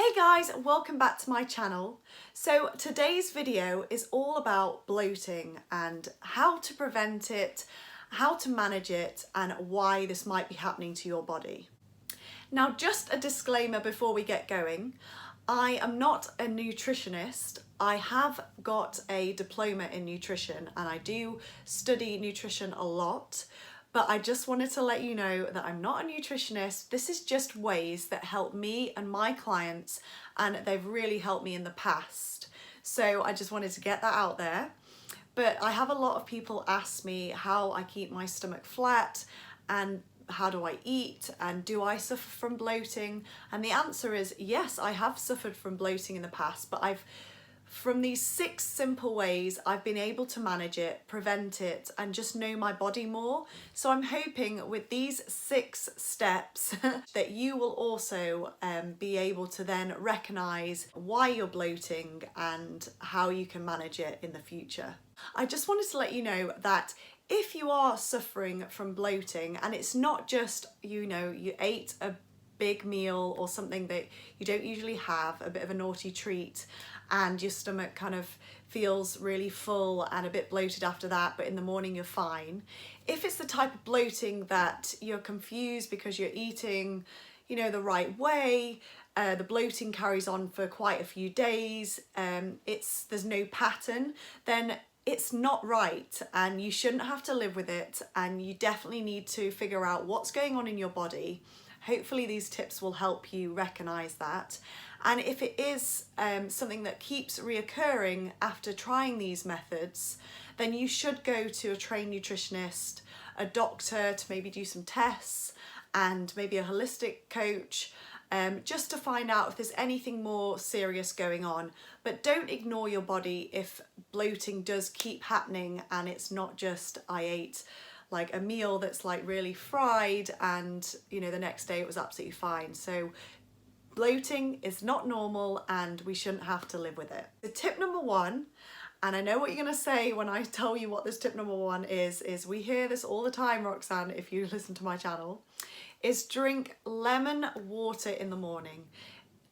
Hey guys, welcome back to my channel. So today's video is all about bloating and how to prevent it, how to manage it, and why this might be happening to your body. Now, just a disclaimer before we get going. I am not a nutritionist. I have got a diploma in nutrition and I do study nutrition a lot. But I just wanted to let you know that I'm not a nutritionist. This is just ways that help me and my clients, and they've really helped me in the past. So I just wanted to get that out there. But I have a lot of people ask me how I keep my stomach flat and how do I eat and do I suffer from bloating? And the answer is yes, I have suffered from bloating in the past, but from these 6 simple ways, I've been able to manage it, prevent it, and just know my body more. So I'm hoping with these 6 steps that you will also be able to then recognize why you're bloating and how you can manage it in the future. I just wanted to let you know that if you are suffering from bloating, and it's not just, you ate a big meal or something that you don't usually have, a bit of a naughty treat, and your stomach kind of feels really full and a bit bloated after that, but in the morning you're fine. If it's the type of bloating that you're confused because you're eating, the right way, the bloating carries on for quite a few days, there's no pattern, then it's not right and you shouldn't have to live with it, and you definitely need to figure out what's going on in your body. Hopefully these tips will help you recognize that. And if it is something that keeps reoccurring after trying these methods, then you should go to a trained nutritionist, a doctor to maybe do some tests, and maybe a holistic coach, just to find out if there's anything more serious going on. But don't ignore your body if bloating does keep happening and it's not just I ate like a meal that's like really fried and the next day it was absolutely fine. So bloating is not normal and we shouldn't have to live with it. The tip number 1, and I know what you're gonna say when I tell you what this tip number 1 is we hear this all the time, Roxanne, if you listen to my channel, is drink lemon water in the morning.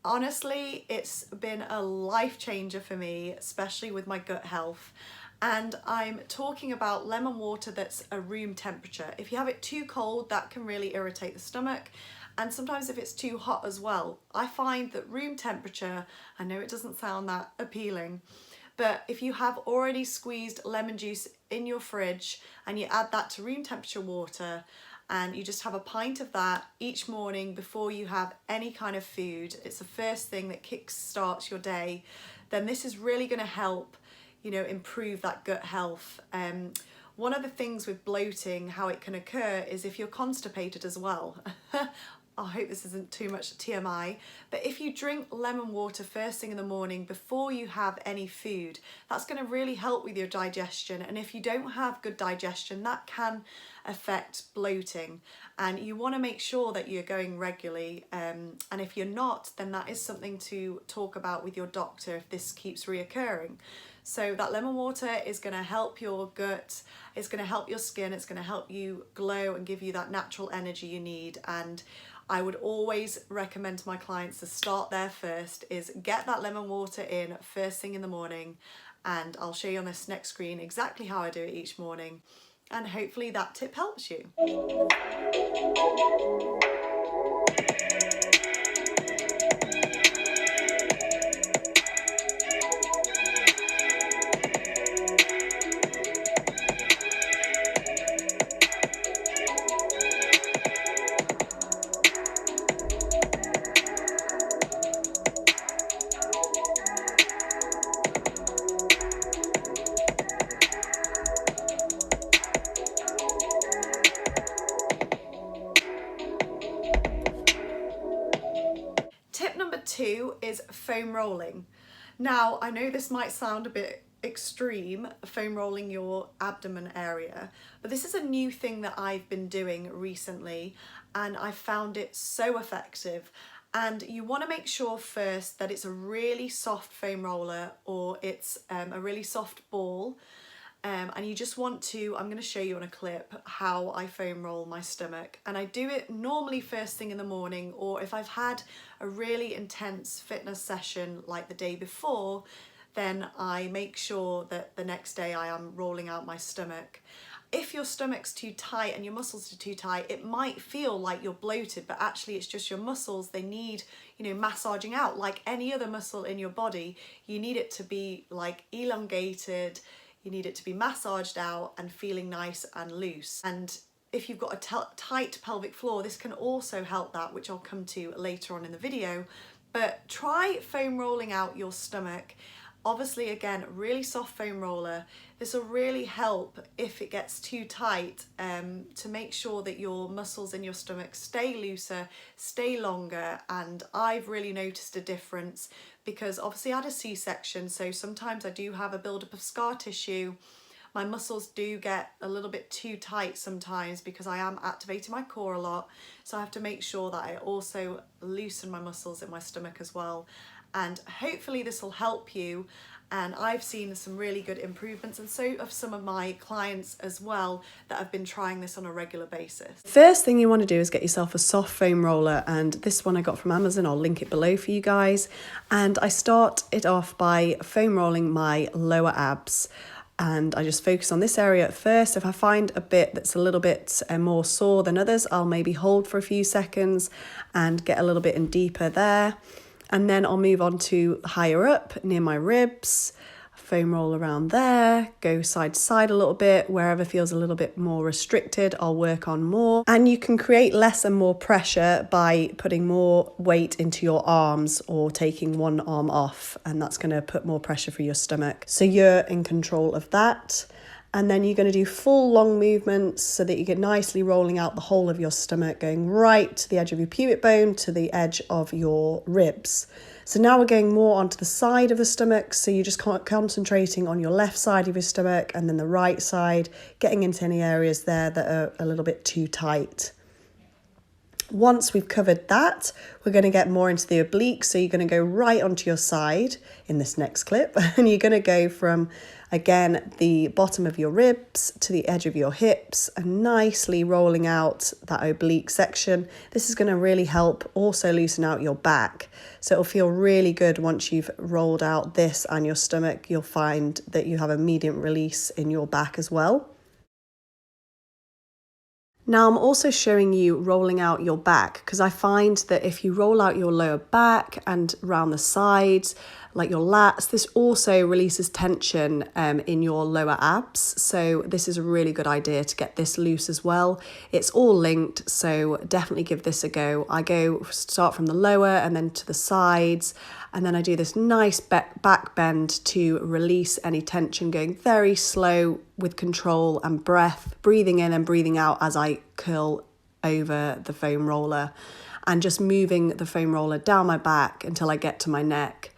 Honestly, it's been a life changer for me, especially with my gut health. And I'm talking about lemon water that's a room temperature. If you have it too cold, that can really irritate the stomach. And sometimes if it's too hot as well. I find that room temperature, I know it doesn't sound that appealing, but if you have already squeezed lemon juice in your fridge and you add that to room temperature water, and you just have a pint of that each morning before you have any kind of food, it's the first thing that kick-starts your day, then this is really going to help improve that gut health. One of the things with bloating, how it can occur, is if you're constipated as well. I hope this isn't too much TMI, but if you drink lemon water first thing in the morning before you have any food, that's going to really help with your digestion. And if you don't have good digestion, that can affect bloating, and you want to make sure that you're going regularly, and if you're not, then that is something to talk about with your doctor if this keeps reoccurring. So that lemon water is going to help your gut, it's going to help your skin, it's going to help you glow and give you that natural energy you need. And I would always recommend to my clients to start there first, is get that lemon water in first thing in the morning, and I'll show you on this next screen exactly how I do it each morning, and hopefully that tip helps you. Tip number 2 is foam rolling. Now, I know this might sound a bit extreme, foam rolling your abdomen area, but this is a new thing that I've been doing recently and I found it so effective. And you want to make sure first that it's a really soft foam roller, or it's a really soft ball. and you just want to, I'm going to show you on a clip how I foam roll my stomach, and I do it normally first thing in the morning, or if I've had a really intense fitness session like the day before, then I make sure that the next day I am rolling out my stomach. If your stomach's too tight and your muscles are too tight, it might feel like you're bloated, but actually it's just your muscles. They need, massaging out like any other muscle in your body. You need it to be like elongated. You need it to be massaged out and feeling nice and loose. And if you've got a tight pelvic floor, this can also help that, which I'll come to later on in the video. But try foam rolling out your stomach. Obviously, again, really soft foam roller. This will really help if it gets too tight, to make sure that your muscles in your stomach stay looser, stay longer. And I've really noticed a difference because obviously I had a C-section, so sometimes I do have a buildup of scar tissue. My muscles do get a little bit too tight sometimes because I am activating my core a lot. So I have to make sure that I also loosen my muscles in my stomach as well. And hopefully this will help you. And I've seen some really good improvements, and so have some of my clients as well that have been trying this on a regular basis. First thing you want to do is get yourself a soft foam roller, and this one I got from Amazon. I'll link it below for you guys. And I start it off by foam rolling my lower abs. And I just focus on this area at first. If I find a bit that's a little bit more sore than others, I'll maybe hold for a few seconds and get a little bit in deeper there. And then I'll move on to higher up near my ribs, foam roll around there, go side to side a little bit. Wherever feels a little bit more restricted, I'll work on more. And you can create less and more pressure by putting more weight into your arms or taking one arm off, and that's going to put more pressure for your stomach. So you're in control of that. And then you're going to do full long movements so that you get nicely rolling out the whole of your stomach, going right to the edge of your pubic bone to the edge of your ribs. So now we're going more onto the side of the stomach. So you're just concentrating on your left side of your stomach and then the right side, getting into any areas there that are a little bit too tight. Once we've covered that, we're going to get more into the obliques. So you're going to go right onto your side in this next clip, and you're going to go from, again, the bottom of your ribs to the edge of your hips and nicely rolling out that oblique section. This is going to really help also loosen out your back. So it'll feel really good once you've rolled out this and your stomach. You'll find that you have immediate release in your back as well. Now I'm also showing you rolling out your back, because I find that if you roll out your lower back and around the sides, like your lats, this also releases tension in your lower abs. So this is a really good idea to get this loose as well. It's all linked, so definitely give this a go. I start from the lower and then to the sides, and then I do this nice back bend to release any tension, going very slow with control and breath, breathing in and breathing out as I curl over the foam roller, and just moving the foam roller down my back until I get to my neck.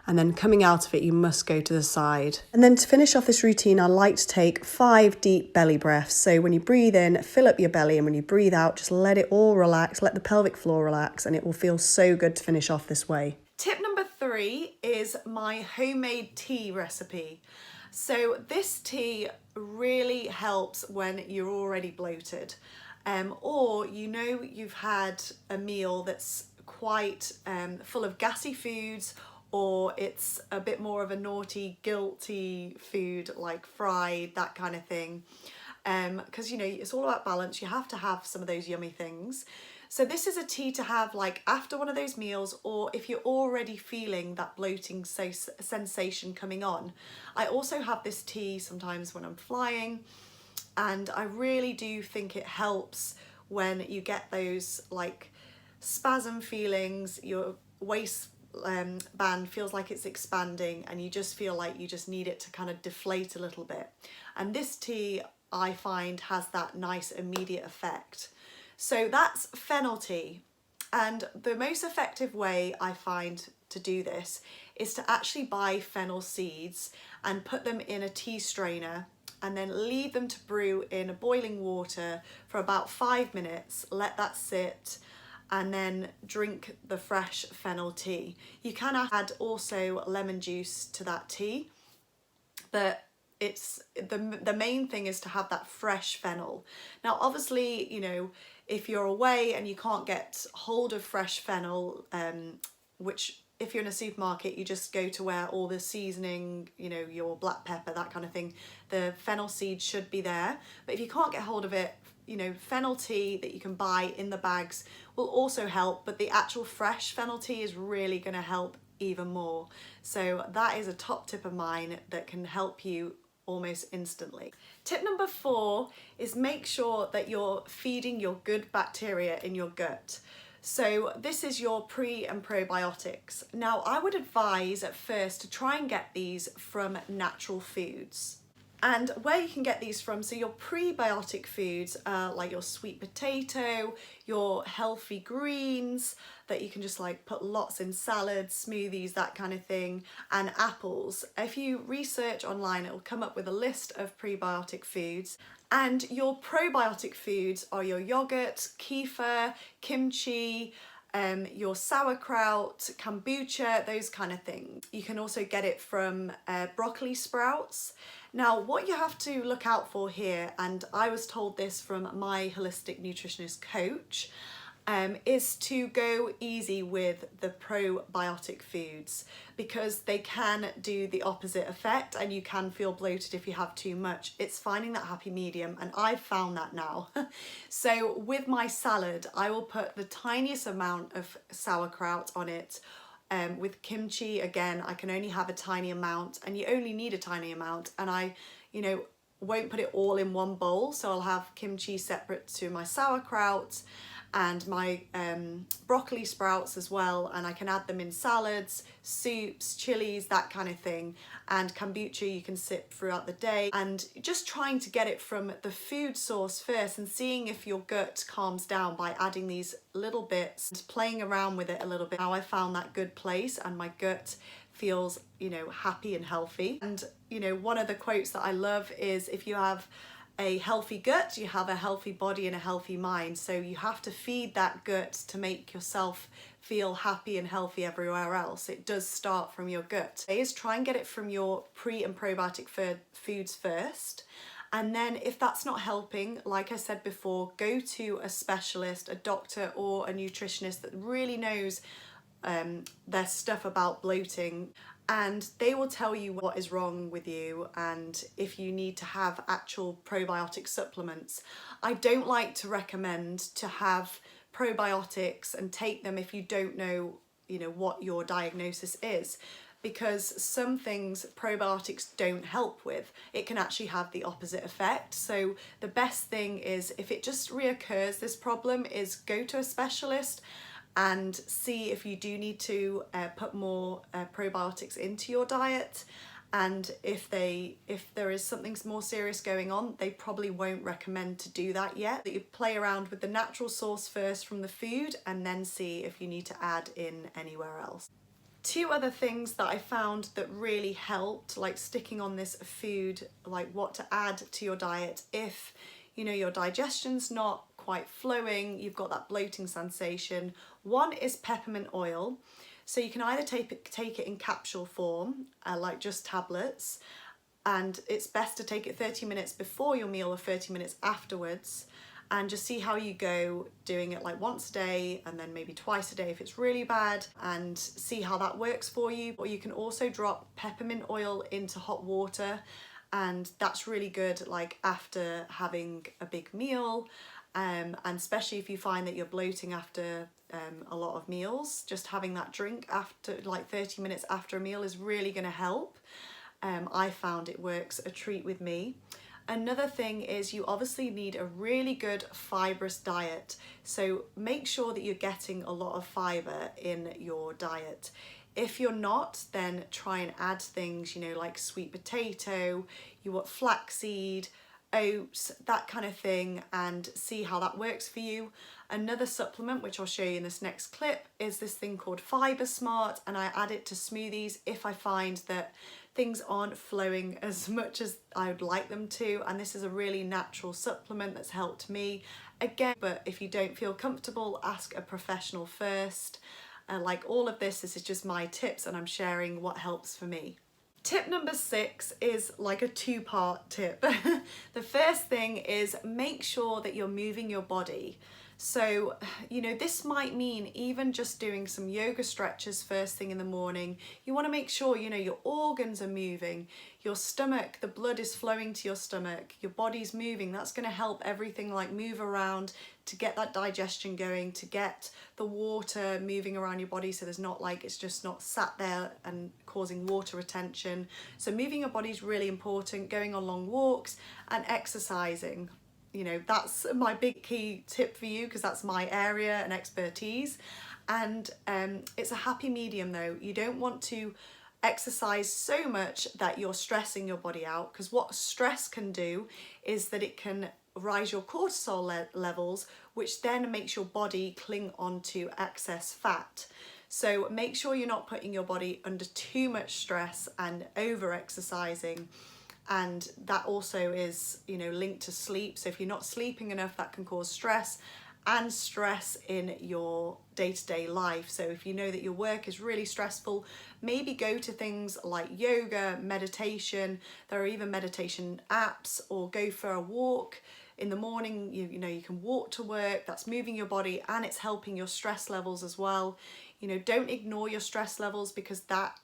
And then coming out of it, you must go to the side. And then to finish off this routine, I like to take 5 deep belly breaths. So when you breathe in, fill up your belly, and when you breathe out, just let it all relax, let the pelvic floor relax, and it will feel so good to finish off this way. Tip number 3 is my homemade tea recipe. So this tea really helps when you're already bloated, or you've had a meal that's quite full of gassy foods, or it's a bit more of a naughty, guilty food like fried, that kind of thing. Because it's all about balance. You have to have some of those yummy things. So this is a tea to have like after one of those meals, or if you're already feeling that bloating sensation coming on. I also have this tea sometimes when I'm flying, and I really do think it helps when you get those like spasm feelings, your waist band feels like it's expanding, and you just feel like you just need it to kind of deflate a little bit. And this tea, I find, has that nice immediate effect. So that's fennel tea, and the most effective way I find to do this is to actually buy fennel seeds and put them in a tea strainer, and then leave them to brew in boiling water for about 5 minutes, let that sit, and then drink the fresh fennel tea. You can add also lemon juice to that tea, but it's the main thing is to have that fresh fennel. Now obviously, you know, if you're away and you can't get hold of fresh fennel, which if you're in a supermarket, you just go to where all the seasoning, you know, your black pepper, that kind of thing, the fennel seed should be there. But if you can't get hold of it, you know, fennel tea that you can buy in the bags will also help, but the actual fresh fennel tea is really going to help even more. So that is a top tip of mine that can help you almost instantly. Tip number 4 is make sure that you're feeding your good bacteria in your gut. So this is your pre and probiotics. Now I would advise at first to try and get these from natural foods. And where you can get these from, so your prebiotic foods are like your sweet potato, your healthy greens that you can just like put lots in salads, smoothies, that kind of thing, and apples. If you research online, it will come up with a list of prebiotic foods. And your probiotic foods are your yogurt, kefir, kimchi, your sauerkraut, kombucha, those kind of things. You can also get it from broccoli sprouts. Now, what you have to look out for here, and I was told this from my holistic nutritionist coach, is to go easy with the probiotic foods, because they can do the opposite effect and you can feel bloated if you have too much. It's finding that happy medium, and I've found that now. So with my salad, I will put the tiniest amount of sauerkraut on it. With kimchi, again, I can only have a tiny amount, and you only need a tiny amount, and I, you know, won't put it all in one bowl, so I'll have kimchi separate to my sauerkraut and my broccoli sprouts as well, and I can add them in salads, soups, chilies, that kind of thing. And kombucha you can sip throughout the day, and just trying to get it from the food source first and seeing if your gut calms down by adding these little bits and playing around with it a little bit. Now I found that good place and my gut feels, you know, happy and healthy. And you know, one of the quotes that I love is, if you have a healthy gut, you have a healthy body and a healthy mind. So you have to feed that gut to make yourself feel happy and healthy everywhere else. It does start from your gut. Is try and get it from your pre and probiotic foods first. And then if that's not helping, like I said before, go to a specialist, a doctor or a nutritionist that really knows their stuff about bloating, and they will tell you what is wrong with you and if you need to have actual probiotic supplements. I don't like to recommend to have probiotics and take them if you don't know, you know, what your diagnosis is, because some things probiotics don't help with. It can actually have the opposite effect. So the best thing is, if it just reoccurs, this problem, is go to a specialist and see if you do need to put more probiotics into your diet. And if there is something more serious going on, they probably won't recommend to do that yet. That you play around with the natural source first from the food, and then see if you need to add in anywhere else. 2 other things that I found that really helped, like sticking on this food, like what to add to your diet if, you know, your digestion's not quite flowing, you've got that bloating sensation. One is peppermint oil. So you can either take it in capsule form, like just tablets, and it's best to take it 30 minutes before your meal or 30 minutes afterwards, and just see how you go doing it like once a day and then maybe twice a day if it's really bad, and see how that works for you. Or you can also drop peppermint oil into hot water, and that's really good like after having a big meal, and especially if you find that you're bloating after a lot of meals, just having that drink after like 30 minutes after a meal is really going to help. I found it works a treat with me. Another thing is, you obviously need a really good fibrous diet. So make sure that you're getting a lot of fiber in your diet. If you're not, then try and add things, you know, like sweet potato, you want flaxseed, oats, that kind of thing, and see how that works for you. Another supplement, which I'll show you in this next clip, is this thing called Fiber Smart, and I add it to smoothies if I find that things aren't flowing as much as I would like them to, and this is a really natural supplement that's helped me. Again, but if you don't feel comfortable, ask a professional first. Like all of this is just my tips, and I'm sharing what helps for me. Tip number 6 is like a two-part tip. The first thing is make sure that you're moving your body. So, this might mean even just doing some yoga stretches first thing in the morning. You want to make sure, your organs are moving, your stomach, the blood is flowing to your stomach, your body's moving. That's going to help everything like move around to get that digestion going, to get the water moving around your body so there's not like it's just not sat there and causing water retention. So moving your body is really important, going on long walks and exercising. That's my big key tip for you because that's my area and expertise. And it's a happy medium though. You don't want to exercise so much that you're stressing your body out, because what stress can do is that it can rise your cortisol levels, which then makes your body cling onto excess fat. So make sure you're not putting your body under too much stress and over exercising. And that also is, linked to sleep. So if you're not sleeping enough, that can cause stress and stress in your day-to-day life. So if you know that your work is really stressful, maybe go to things like yoga, meditation. There are even meditation apps, or go for a walk in the morning. You can walk to work. That's moving your body and it's helping your stress levels as well. Don't ignore your stress levels, because that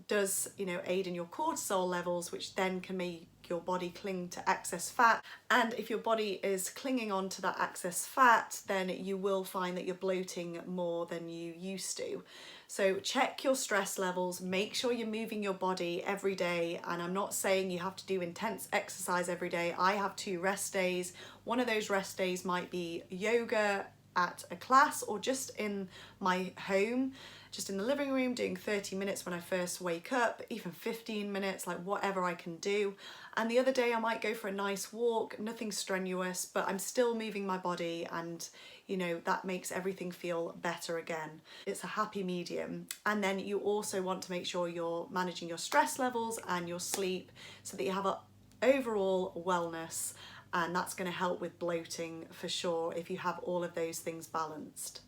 does aid in your cortisol levels, which then can make your body cling to excess fat. And if your body is clinging on to that excess fat, then you will find that you're bloating more than you used to. So check your stress levels, make sure you're moving your body every day. And I'm not saying you have to do intense exercise every day. I have 2 rest days. One of those rest days might be yoga at a class, or just in my home, just in the living room, doing 30 minutes when I first wake up, even 15 minutes, like whatever I can do. And the other day I might go for a nice walk, nothing strenuous, but I'm still moving my body, and that makes everything feel better again. It's a happy medium. And then you also want to make sure you're managing your stress levels and your sleep so that you have an overall wellness. And that's going to help with bloating for sure if you have all of those things balanced.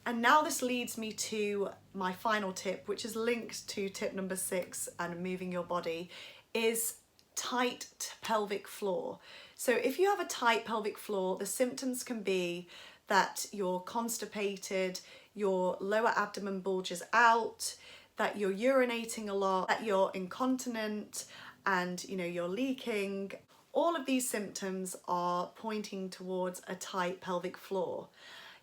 And now this leads me to my final tip, which is linked to tip number 6 and moving your body, is tight pelvic floor. So if you have a tight pelvic floor, the symptoms can be that you're constipated, your lower abdomen bulges out, that you're urinating a lot, that you're incontinent, and you're leaking. All of these symptoms are pointing towards a tight pelvic floor.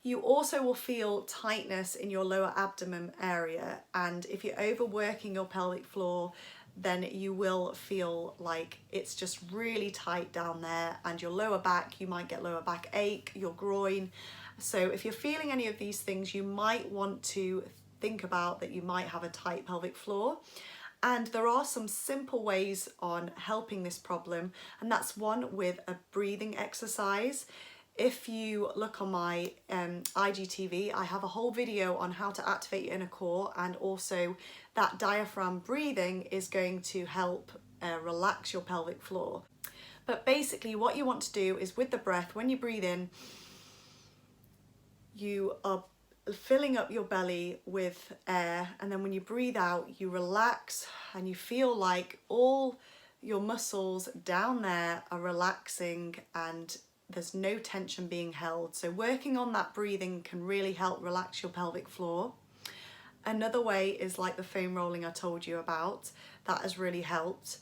You also will feel tightness in your lower abdomen area, and if you're overworking your pelvic floor, then you will feel like it's just really tight down there. And your lower back, you might get lower back ache, your groin. So if you're feeling any of these things, you might want to think about that you might have a tight pelvic floor. And there are some simple ways on helping this problem, and that's one with a breathing exercise. If you look on my IGTV, I have a whole video on how to activate your inner core, and also that diaphragm breathing is going to help relax your pelvic floor. But basically what you want to do is, with the breath, when you breathe in, you are filling up your belly with air, and then when you breathe out, you relax and you feel like all your muscles down there are relaxing and there's no tension being held. So working on that breathing can really help relax your pelvic floor. Another way is like the foam rolling I told you about. That has really helped.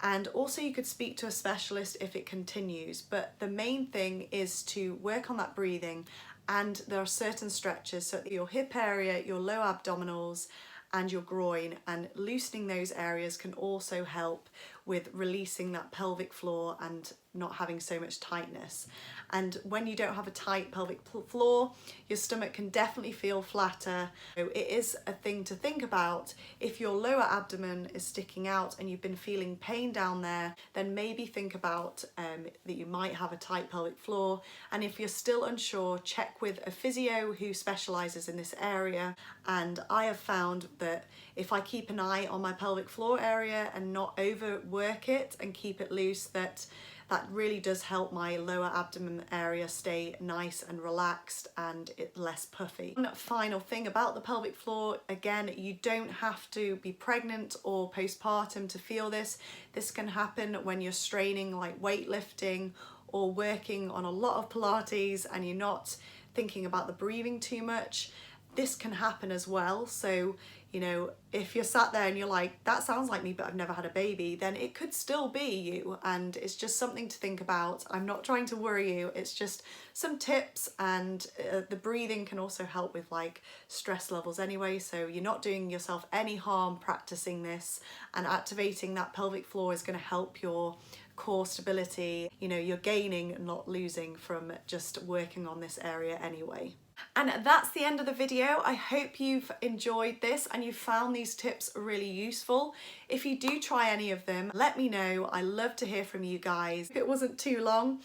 And also you could speak to a specialist if it continues, but the main thing is to work on that breathing. And there are certain stretches, so your hip area, your low abdominals and your groin, and loosening those areas can also help with releasing that pelvic floor and not having so much tightness. And when you don't have a tight pelvic floor, your stomach can definitely feel flatter. So it is a thing to think about. If your lower abdomen is sticking out and you've been feeling pain down there, then maybe think about that you might have a tight pelvic floor. And if you're still unsure, check with a physio who specializes in this area. And I have found that if I keep an eye on my pelvic floor area and not overwork it and keep it loose, that that really does help my lower abdomen area stay nice and relaxed and it less puffy. One final thing about the pelvic floor, again, you don't have to be pregnant or postpartum to feel this. This can happen when you're straining, like weightlifting or working on a lot of Pilates and you're not thinking about the breathing too much. This can happen as well. So, you know, if you're sat there and you're like, that sounds like me, but I've never had a baby, then it could still be you. And it's just something to think about. I'm not trying to worry you. It's just some tips, and the breathing can also help with like stress levels anyway. So you're not doing yourself any harm practicing this, and activating that pelvic floor is going to help your core stability. You know, you're gaining, not losing, from just working on this area anyway. And that's the end of the video. I hope you've enjoyed this and you found these tips really useful. If you do try any of them, let me know. I love to hear from you guys. If it wasn't too long.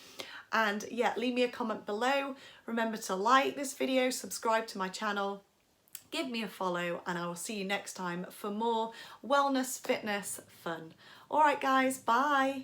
And yeah, leave me a comment below. Remember to like this video, subscribe to my channel, give me a follow, and I will see you next time for more wellness, fitness, fun. All right, guys, bye.